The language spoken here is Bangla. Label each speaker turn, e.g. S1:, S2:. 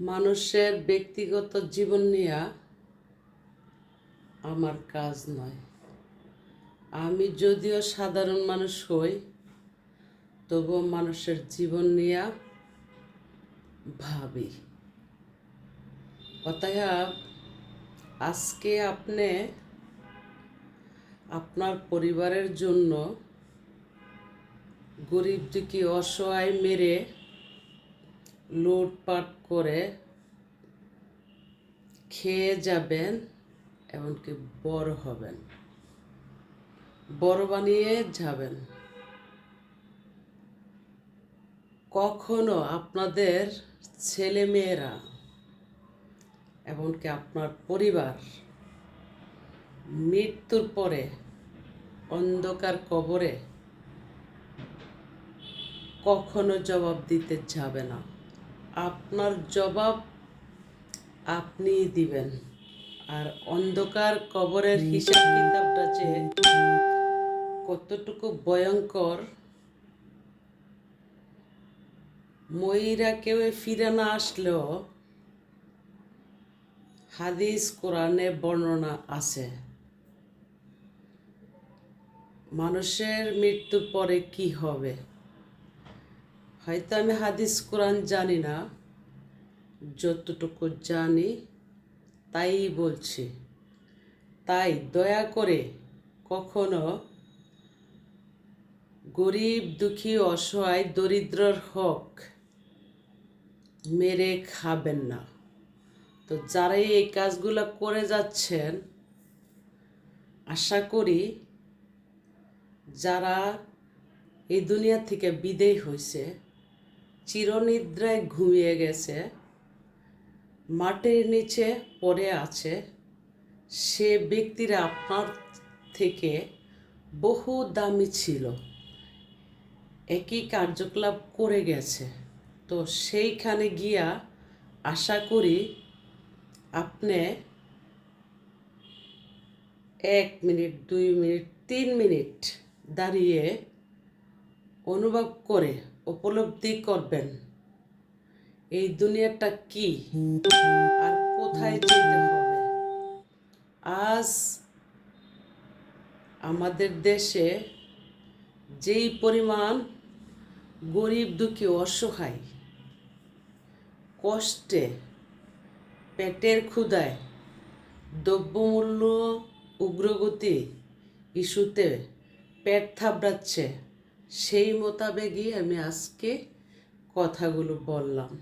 S1: মানুষের ব্যক্তিগত জীবন নিয়ে আমার কাজ নয়। আমি যদিও সাধারণ মানুষ হই, তবুও মানুষের জীবন নিয়ে ভাবি। অতএব আজকে আপনি আপনার পরিবারের জন্য গরিব দুঃখী অসহায় মেরে লুটপাট করে খেয়ে যাবেন, এমনকি বড় হবেন, বড় বানিয়ে যাবেন। কখনো আপনাদের ছেলে মেয়েরা এমনকি আপনার পরিবার মৃত্যুর পরে অন্ধকার কবরে কখনো জবাব দিতে যাবে না। আপনার জবাব আপনিই দিবেন। আর অন্ধকার কবরের হিসাব কিতাবটা যে কতটুকু ভয়ঙ্কর, ময়রা কেউ ফিরে না আসলেও হাদিস কোরআনে বর্ণনা আছে মানুষের মৃত্যুর পরে কি হবে। হয়তো আমি হাদিস কোরআন জানি না, যতটুকু জানি তাই বলছি। তাই দয়া করে কখনো গরিব দুঃখী অসহায় দরিদ্রর হক মেরে খাবেন না। তো যারা এই কাজগুলো করে যাচ্ছেন, আশা করি যারা এই দুনিয়া থেকে বিদায় হয়েছে, চিরনিদ্রায় ঘুমিয়ে গেছে, মাটির নিচে পড়ে আছে, সে ব্যক্তিরা আপনার থেকে বহু দামি ছিল, একই কার্যকলাপ করে গেছে। তো সেইখানে গিয়া আশা করি আপনি 1 মিনিট, 2 মিনিট, 3 মিনিট দাঁড়িয়ে অনুভব করে উপলব্ধি করবেন এই দুনিয়াটা কি আর কোথায় যেতে হবে। আজ আমাদের দেশে যেই পরিমাণ গরিব দুঃখী অসহায় কষ্টে, পেটের ক্ষুধায়, দ্রব্যমূল্য উগ্রগতি ইস্যুতে পেট থাবড়াচ্ছে, সেই মোতাবেকই আমি আজকে কথাগুলো বললাম।